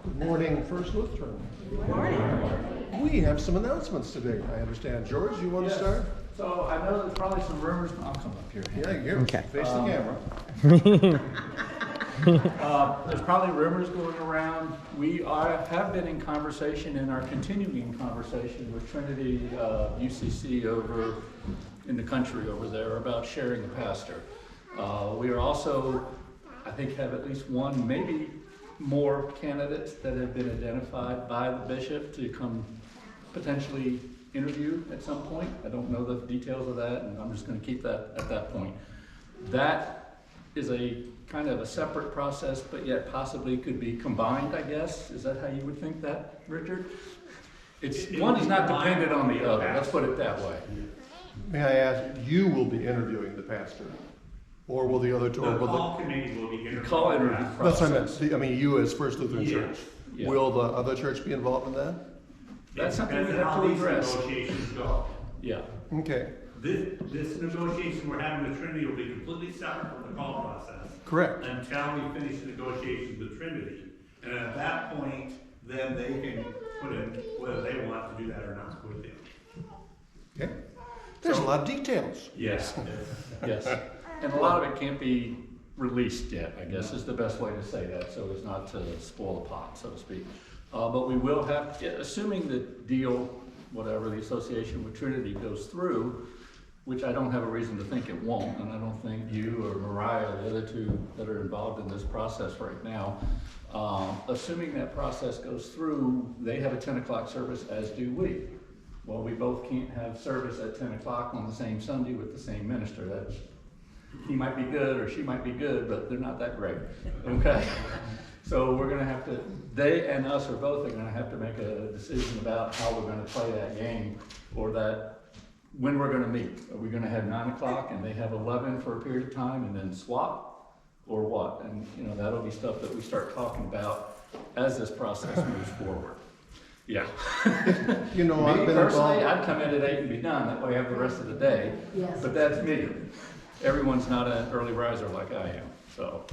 Good morning, First Lutheran. Good morning. We have some announcements today, I understand. George, you want to start? So I know there's probably some rumors. I'll come up here. Yeah, you Okay. face the camera. There's probably rumors going around. We have been in conversation and are continuing conversation with Trinity UCC over in the country over there about sharing a pastor. We are also, I think, have at least one, maybe more candidates that have been identified by the bishop to come potentially interview at some point. I don't know the details of that, and I'm just going to keep that at that point. That is a kind of a separate process, but yet possibly could be combined, I guess. Is that how you would think that, Richard? One is not dependent on the other. Let's put it that way. May I ask, you will be interviewing the pastor? Or will the other two? The call committee will be interviewing. Call interview That's what I process. meant. I mean, you as First Lutheran Yes. Church. Yeah. Will the other church be involved in that? That's something we Depends on have how to these address. negotiations go. Yeah. Okay, This negotiation we're having with Trinity will be completely separate from the call process correct. until we finish the negotiations with Trinity. And at that point, then they can put in whether they want to do that or not with you. Okay. There's a lot of details. Yes. Yes. And a lot of it can't be released yet, I guess is the best way to say that, so as not to spoil the pot, so to speak. But we will have, assuming the deal, whatever, the association with Trinity goes through, which I don't have a reason to think it won't, and I don't think you or Mariah, the other two that are involved in this process right now, assuming that process goes through, they have a 10 o'clock service, as do we. Well, we both can't have service at 10 o'clock on the same Sunday with the same minister. That's, he might be good or she might be good, but they're not that great, okay? So we're gonna have to, they and us are both are gonna have to make a decision about how we're gonna play that game, or that, when we're gonna meet. Are we gonna have 9 o'clock and they have 11 for a period of time and then swap, or what? And you know, that'll be stuff that we start talking about as this process moves forward. Yeah. You know, I've Me been personally, involved. I'd come in at 8 and be done, that way I have the rest of the day. Yes. But that's me. Everyone's not an early riser like I am, so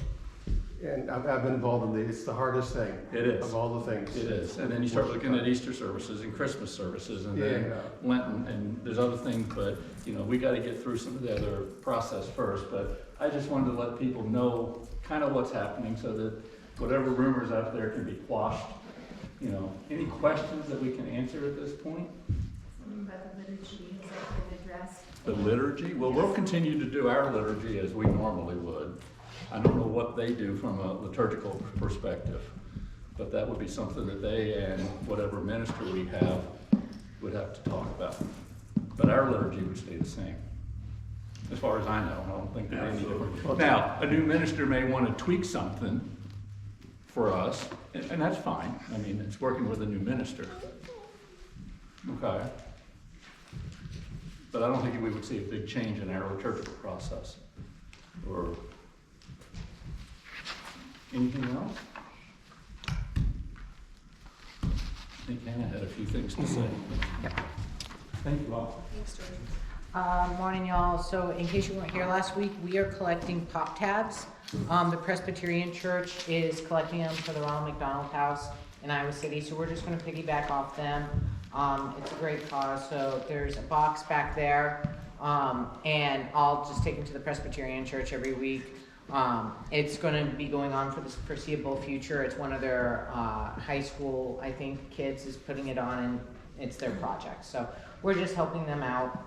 And I've been involved in it's the hardest thing. It is. Of all the things. it is. And then you start looking at Easter services and Christmas services and then Yeah. Lenten, and there's other things, but, you know, we gotta get through some of the other process first. But I just wanted to let people know kind of what's happening so that whatever rumors out there can be quashed. You know, any questions that we can answer at this point? About the liturgy, has that been addressed? The liturgy? Well, we'll continue to do our liturgy as we normally would. I don't know what they do from a liturgical perspective, but that would be something that they and whatever minister we have would have to talk about. But our liturgy would stay the same, as far as I know. I don't think there's any different. Now, a new minister may want to tweak something for us, and that's fine. I mean, it's working with a new minister. Okay. But I don't think we would see a big change in our liturgical process. Or anything else? I think Hannah had a few things to say. Thank you all. Thanks, George. Morning, y'all. So in case you weren't here last week, we are collecting pop tabs. The Presbyterian Church is collecting them for the Ronald McDonald House in Iowa City, so we're just gonna piggyback off them. It's a great cause, so there's a box back there, and I'll just take them to the Presbyterian Church every week. It's gonna be going on for the foreseeable future. It's one of their high school, I think, kids is putting it on, and it's their project. So we're just helping them out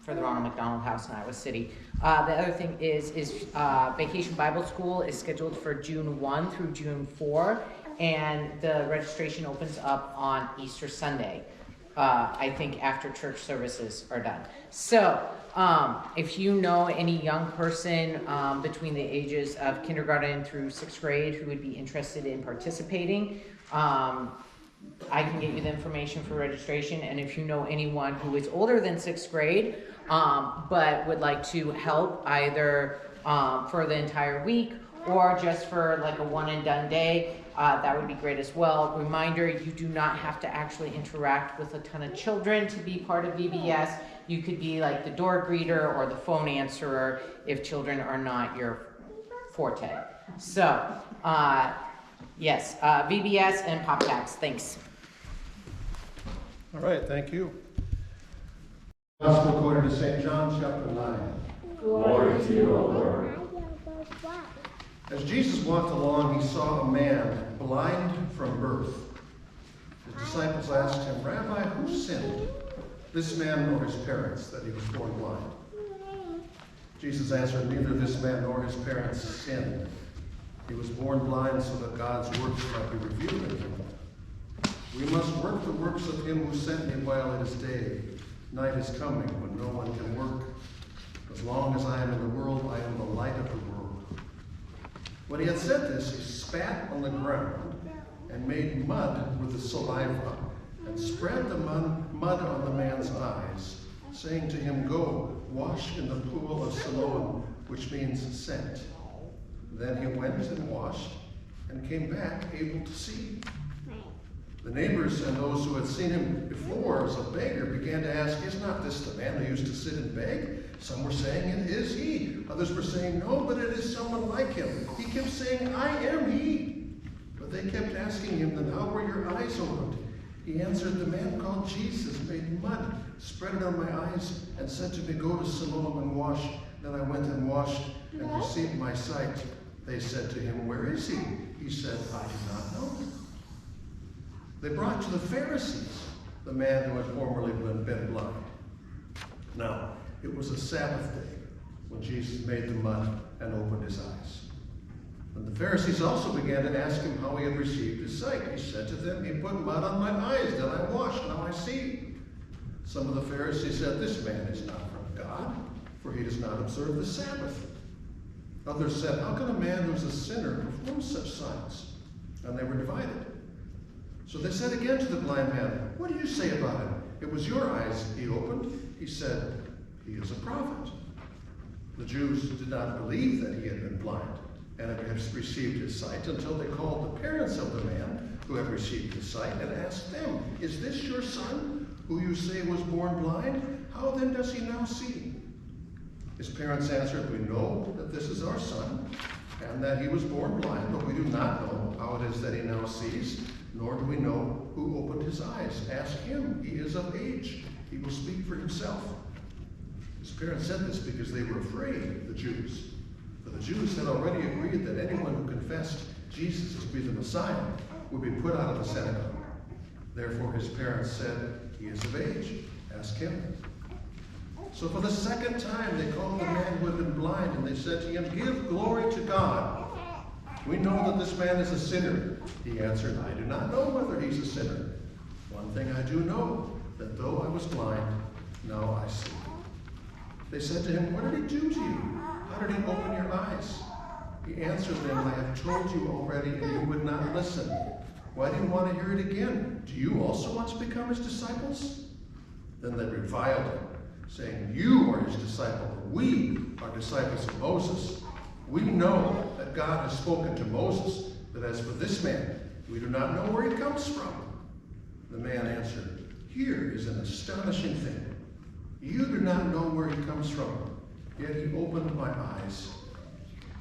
for the Ronald McDonald House in Iowa City. The other thing is Vacation Bible School is scheduled for June 1 through June 4, and the registration opens up on Easter Sunday, I think after church services are done. So if you know any young person between the ages of kindergarten through 6th grade who would be interested in participating, I can get you the information for registration. And if you know anyone who is older than 6th grade but would like to help either for the entire week or just for like a one and done day, that would be great as well. Reminder, you do not have to actually interact with a ton of children to be part of VBS. You could be like the door greeter or the phone answerer if children are not your forte. So Yes, VBS and pop tabs, thanks. All right, thank you. Gospel according to St. John, chapter 9. Glory to you, O Lord. As Jesus walked along, he saw a man blind from birth. His disciples asked him, Rabbi, who sinned, this man or his parents, that he was born blind? Jesus answered, neither this man nor his parents sinned. He was born blind so that God's works might be revealed in him. We must work the works of him who sent me while it is day. Night is coming when no one can work. As long as I am in the world, I am the light of the world. When he had said this, he spat on the ground and made mud with the saliva and spread the mud on the man's eyes, saying to him, go, wash in the pool of Siloam, which means sent. Then he went and washed and came back able to see. The neighbors and those who had seen him before as a beggar began to ask, is not this the man who used to sit and beg? Some were saying, it is he. Others were saying, no, but it is someone like him. He kept saying, I am he. But they kept asking him, then how were your eyes opened? He answered, the man called Jesus made mud, spread it on my eyes, and said to me, go to Siloam and wash. Then I went and washed and received my sight. They said to him, where is he? He said, I do not know. They brought to the Pharisees the man who had formerly been blind. Now, it was a Sabbath day when Jesus made the mud and opened his eyes. And the Pharisees also began to ask him how he had received his sight. He said to them, he put mud on my eyes, then I washed, now I see. Some of the Pharisees said, this man is not from God, for he does not observe the Sabbath. Others said, how can a man who is a sinner perform such signs? And they were divided. So they said again to the blind man, what do you say about him? It was your eyes he opened. He said, he is a prophet. The Jews did not believe that he had been blind and had received his sight until they called the parents of the man who had received his sight and asked them, is this your son who you say was born blind? How then does he now see? His parents answered, we know that this is our son and that he was born blind, but we do not know how it is that he now sees, nor do we know who opened his eyes. Ask him. He is of age. He will speak for himself. His parents said this because they were afraid, the Jews. For the Jews had already agreed that anyone who confessed Jesus as being the Messiah would be put out of the synagogue. Therefore his parents said, he is of age. Ask him. So for the second time they called the man who had been blind, and they said to him, give glory to God. We know that this man is a sinner. He answered, I do not know whether he's a sinner. One thing I do know, that though I was blind, now I see. They said to him, what did he do to you? How did he open your eyes? He answered them, I have told you already, and you would not listen. Why do you want to hear it again? Do you also want to become his disciples? Then they reviled him, saying, you are his disciple, but we are disciples of Moses. We know that God has spoken to Moses, but as for this man, we do not know where he comes from. The man answered, here is an astonishing thing. You do not know where he comes from, yet he opened my eyes.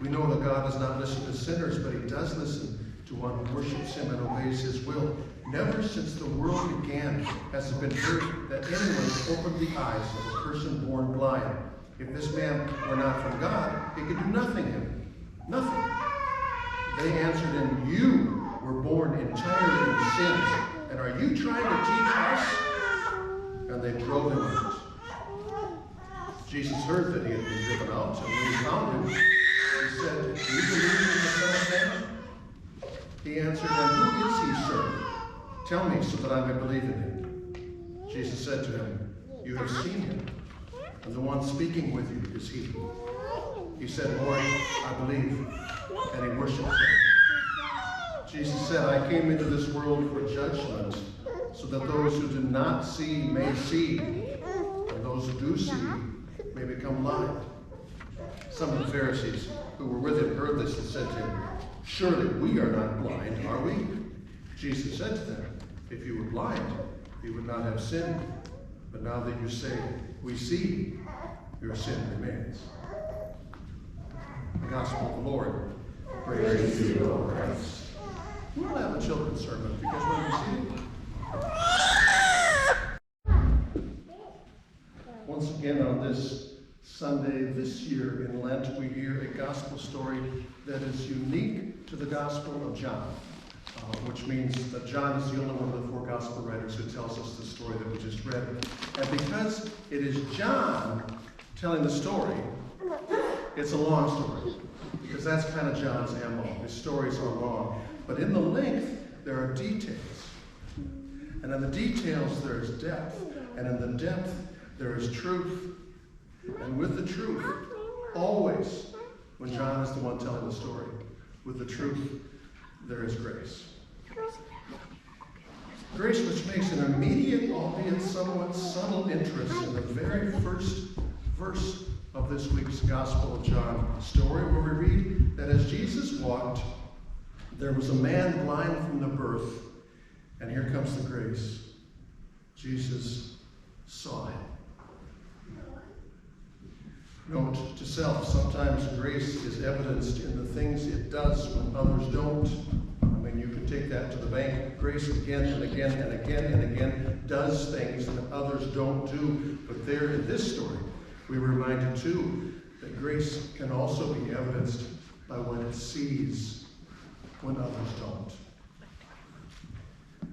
We know that God does not listen to sinners, but he does listen to one who worships him and obeys his will. Never since the world began has it been heard that anyone opened the eyes of a person born blind. If this man were not from God, he could do nothing. Nothing. They answered him, you were born entirely in sin, and are you trying to teach us? And they drove him out. Jesus heard that he had been driven out, and when he found him, he said, do you believe in the Son of Man? He answered, and who is he, sir? Tell me so that I may believe in him. Jesus said to him, you have seen him, and the one speaking with you is he. He said, Lord, I believe, and he worshipped him. Jesus said, I came into this world for judgment, so that those who do not see may see, and those who do see may become blind. Some of the Pharisees who were with him heard this and said to him, surely we are not blind, are we? Jesus said to them, if you were blind, you would not have sinned. But now that you say, we see, your sin remains. The Gospel of the Lord. Praise to you, O Christ. a children's sermon. If you guys want to see it. Once again on this Sunday this year in Lent, we hear a gospel story that is unique to the Gospel of John, which means that John is the only one of the four gospel writers who tells us the story that we just read. And because it is John telling the story, it's a long story, because that's kind of John's MO. His stories are long. But in the length, there are details. And in the details, there is depth. And in the depth, there is truth. And with the truth, always, when John is the one telling the story, with the truth, there is grace. Grace which makes an immediate, albeit somewhat subtle interest in the very first verse of this week's Gospel of John story, where we read that as Jesus walked, there was a man blind from the birth, and here comes the grace. Jesus saw him. Note to self, sometimes grace is evidenced in the things it does when others don't. I mean, you can take that to the bank. Grace again and again and again and again does things that others don't do. But there in this story, we were reminded too that grace can also be evidenced by what it sees when others don't.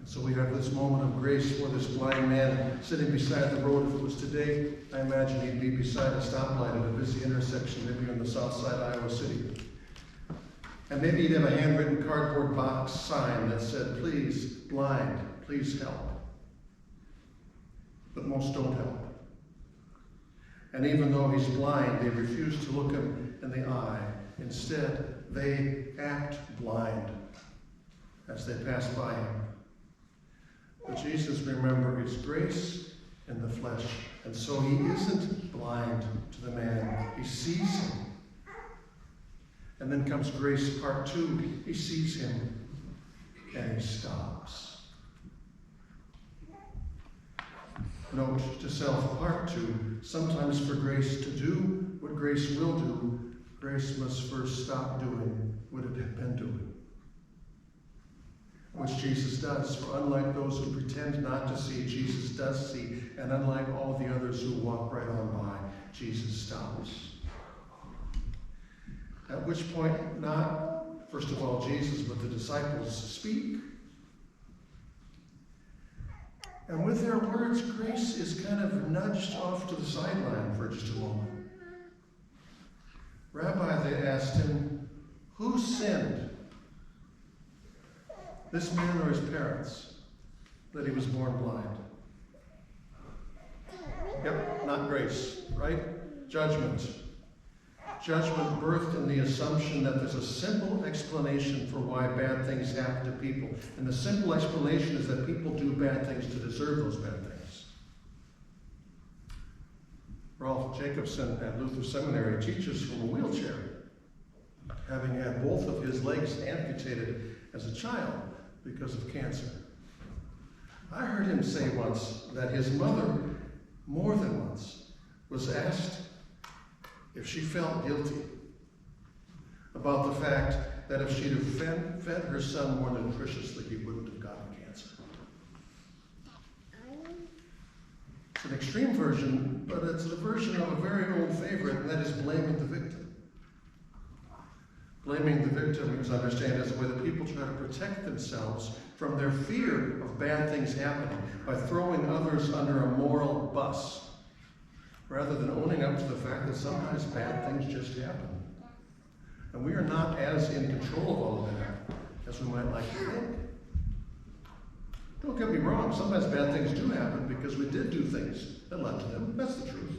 So we have this moment of grace for this blind man sitting beside the road. If it was today, I imagine he'd be beside a stoplight at a busy intersection, maybe on the south side of Iowa City. And maybe he'd have a handwritten cardboard box sign that said, "Please, blind, please help." But most don't help. And even though he's blind, they refuse to look him in the eye. Instead, they act blind as they pass by him. But Jesus, remember, is grace in the flesh. And so he isn't blind to the man. He sees him. And then comes grace part 2. He sees him and he stops. Note to self part 2. Sometimes for grace to do what grace will do, grace must first stop doing what it had been doing. Which Jesus does, for unlike those who pretend not to see, Jesus does see, and unlike all the others who walk right on by, Jesus stops. At which point, not, first of all, Jesus, but the disciples speak. And with their words, grace is kind of nudged off to the sideline for just a moment. Rabbi, they asked him, who sinned? This man or his parents, that he was born blind? Yep, not grace, right? Judgment. Judgment birthed in the assumption that there's a simple explanation for why bad things happen to people. And the simple explanation is that people do bad things to deserve those bad things. Rolf Jacobson at Luther Seminary teaches from a wheelchair, having had both of his legs amputated as a child because of cancer. I heard him say once that his mother, more than once, was asked if she felt guilty about the fact that if she'd have fed her son more nutritiously, he wouldn't have gotten cancer. It's an extreme version, but it's a version of a very old favorite, and that is blaming the victim. Blaming the victim is understood as a way that people try to protect themselves from their fear of bad things happening by throwing others under a moral bus, rather than owning up to the fact that sometimes bad things just happen. And we are not as in control of all of that as we might like to think. Don't get me wrong, sometimes bad things do happen because we did do things that led to them. That's the truth.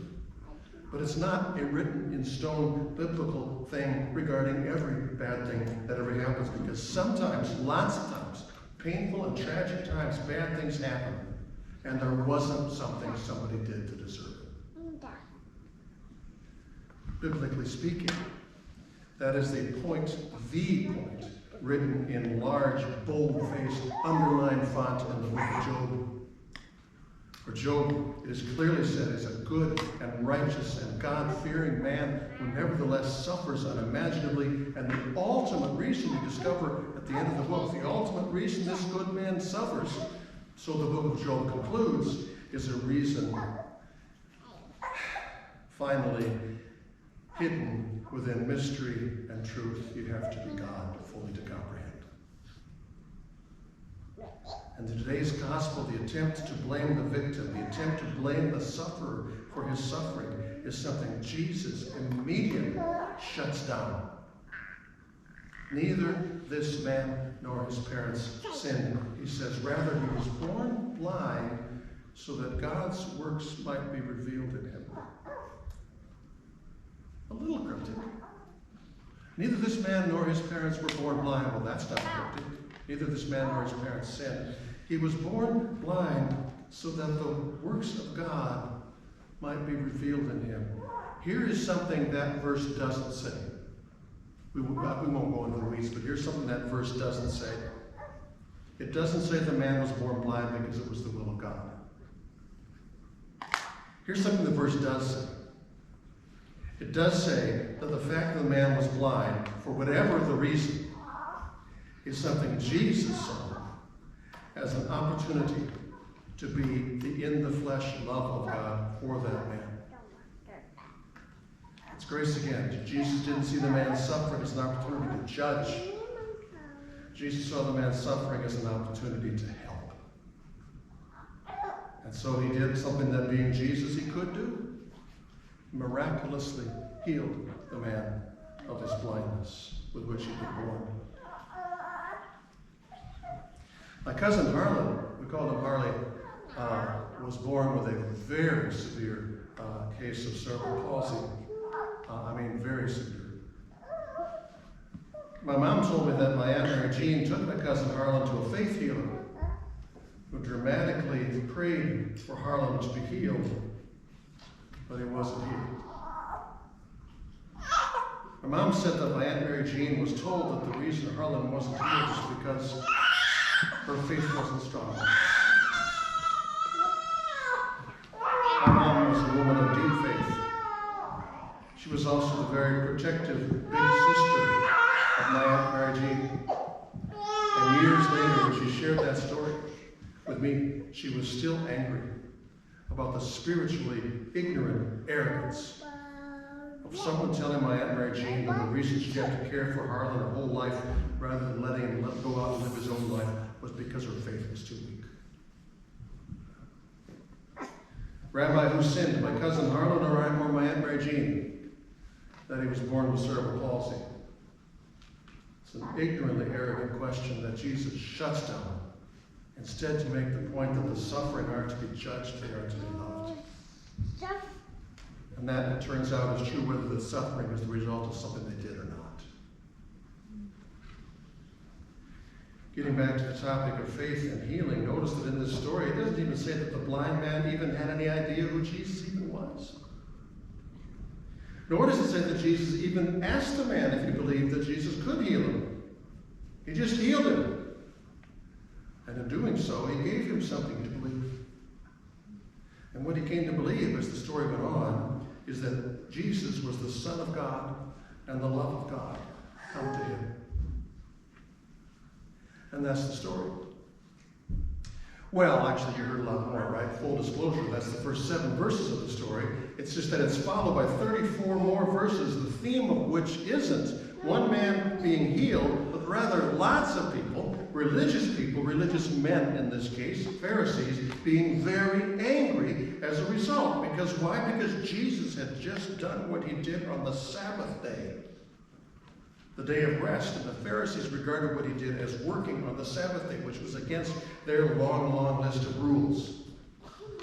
But it's not a written in stone biblical thing regarding every bad thing that ever happens, because sometimes, lots of times, painful and tragic times, bad things happen, and there wasn't something somebody did to deserve it. Biblically speaking, that is the point written in large, bold-faced, underlined font in the book of Job. For Job, it is clearly said, is a good and righteous and God-fearing man who nevertheless suffers unimaginably. And the ultimate reason we discover at the end of the book, the ultimate reason good man suffers, so the book of Job concludes, is a reason finally hidden within mystery and truth. You have to be God fully to comprehend. And in today's gospel, the attempt to blame the victim, the attempt to blame the sufferer for his suffering is something Jesus immediately shuts down. Neither this man nor his parents sinned. He says, rather he was born blind so that God's works might be revealed in him. A little cryptic. Neither this man nor his parents were born blind. Well, that's not cryptic. Neither this man nor his parents sinned. He was born blind so that the works of God might be revealed in him. Here is something that verse doesn't say. We won't go into the weeds, but here's something that verse doesn't say. It doesn't say the man was born blind because it was the will of God. Here's something the verse does say. It does say that the fact that the man was blind, for whatever the reason, is something Jesus saw as an opportunity to be the in-the-flesh love of God for that man. It's grace again. Jesus didn't see the man suffering as an opportunity to judge. Jesus saw the man suffering as an opportunity to help. And so he did something that, being Jesus, he could do. Miraculously healed the man of his blindness with which he was born. My cousin Harlan, we called him Harley, was born with a very severe case of cerebral palsy. Very severe. My mom told me that my Aunt Mary Jean took my cousin Harlan to a faith healer who dramatically prayed for Harlan to be healed, but he wasn't healed. My mom said that my Aunt Mary Jean was told that the reason Harlan wasn't healed was because her faith wasn't strong. My mom was a woman of deep faith. She was also the very protective big sister of my Aunt Mary Jean. And years later, when she shared that story with me, she was still angry about the spiritually ignorant arrogance of someone telling my Aunt Mary Jean that the reason she had to care for Harlan her whole life rather than letting him go out and live his own life was because her faith was too weak. Rabbi, who sinned, my cousin Harlan or my Aunt Mary Jean, that he was born with cerebral palsy? It's an ignorantly arrogant question that Jesus shuts down, instead to make the point that the suffering aren't to be judged, they are to be loved. And that, it turns out, is true whether the suffering is the result of something they did or not. Getting back to the topic of faith and healing, notice that in this story, it doesn't even say that the blind man even had any idea who Jesus even was. Nor does it say that Jesus even asked the man if he believed that Jesus could heal him. He just healed him. And in doing so, he gave him something to believe. And what he came to believe, as the story went on, is that Jesus was the Son of God and the love of God come to him. And that's the story. Well, actually, you heard a lot more, right? Full disclosure, that's the first 7 verses of the story. It's just that it's followed by 34 more verses, the theme of which isn't one man being healed, but rather lots of people, religious men in this case, Pharisees, being very angry as a result. Because why? Because Jesus had just done what he did on the Sabbath day, the day of rest, and the Pharisees regarded what he did as working on the Sabbath day, which was against their long list of rules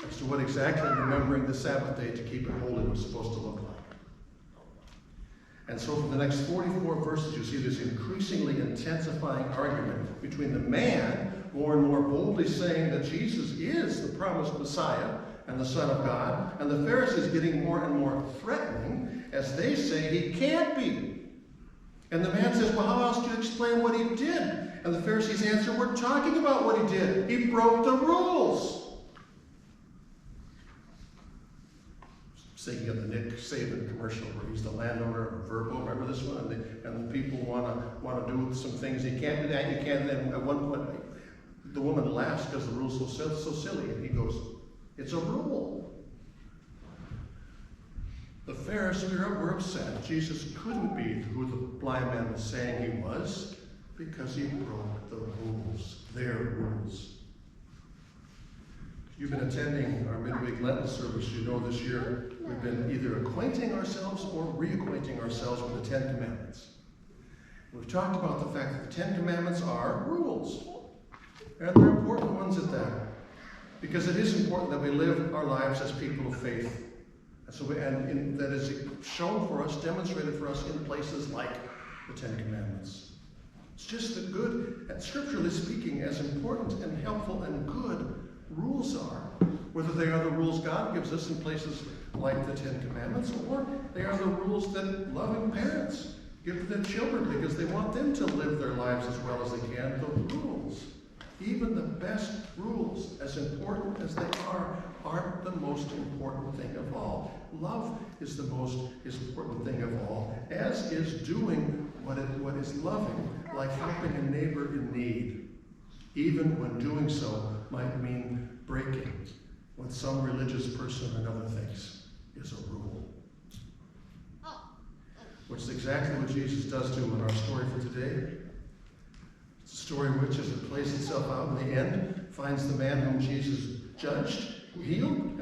as to what exactly remembering the Sabbath day to keep it holy was supposed to look like. And so for the next 44 verses, you see this increasingly intensifying argument between the man more and more boldly saying that Jesus is the promised Messiah and the Son of God, and the Pharisees getting more and more threatening as they say he can't be. And the man says, well, how else do you explain what he did? And the Pharisees answer, we're talking about what he did. He broke the rules. Thinking of the Nick Saban commercial where he's the landowner of Verbo. Remember this one? And the people want to do some things. You can't do that. You can't. And then at one point, The woman laughs because the rule's so silly, and he goes, it's a rule. The Pharisees were upset. Jesus couldn't be who the blind man was saying he was because he broke the rules, their rules. If you've been attending our midweek Lenten service, you know this year we've been either acquainting ourselves or reacquainting ourselves with the Ten Commandments. We've talked about the fact that the Ten Commandments are rules, and they're important ones at that, because it is important that we live our lives as people of faith. And that is shown for us, demonstrated for us in places like the Ten Commandments. It's just that good, and scripturally speaking, as important and helpful and good rules are, whether they are the rules God gives us in places like the Ten Commandments, or they are the rules that loving parents give to their children because they want them to live their lives as well as they can. The rules, even the best rules, as important as they are, aren't the most important thing of all. Love is the most important thing of all, as is doing what is loving, like helping a neighbor in need, even when doing so might mean breaking what some religious person or another thinks is a rule. Which is exactly what Jesus does do in our story for today. It's a story which, as it plays itself out in the end, finds the man whom Jesus judged, healed,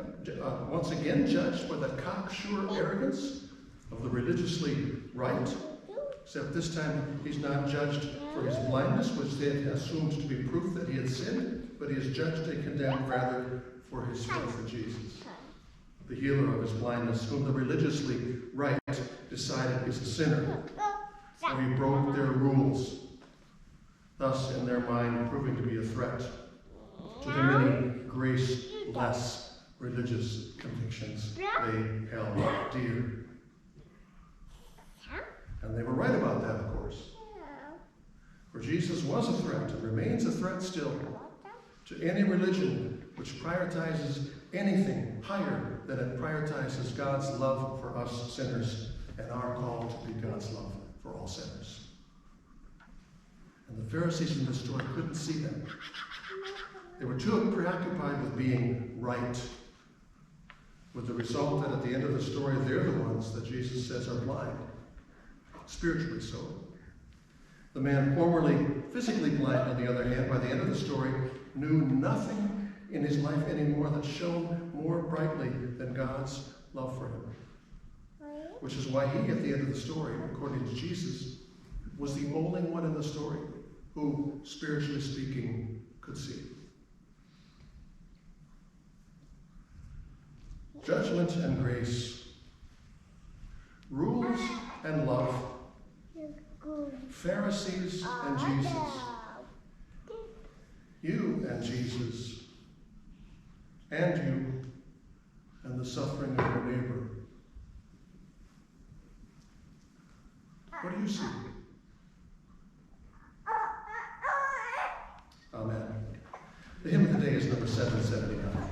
once again judged by the cocksure arrogance of the religiously right, except this time he's not judged for his blindness, which they had assumed to be proof that he had sinned, but he is judged and condemned rather for his faith in Jesus, the healer of his blindness, whom the religiously right decided is a sinner, for he broke their rules, thus in their mind proving to be a threat to the many grace-less religious convictions they held dear. And they were right about that, of course. For Jesus was a threat and remains a threat still to any religion which prioritizes anything higher than it prioritizes God's love for us sinners and our call to be God's love for all sinners. And the Pharisees in this story couldn't see them. They were too preoccupied with being right, with the result that at the end of the story, they're the ones that Jesus says are blind, spiritually so. The man formerly physically blind, on the other hand, by the end of the story, knew nothing in his life anymore that shone more brightly than God's love for him. Which is why he, at the end of the story, according to Jesus, was the only one in the story who, spiritually speaking, could see. Judgment and grace, rules and love, Pharisees and Jesus, you and Jesus, and you and the suffering of your neighbor. What do you see? Amen. The hymn of the day is number 779.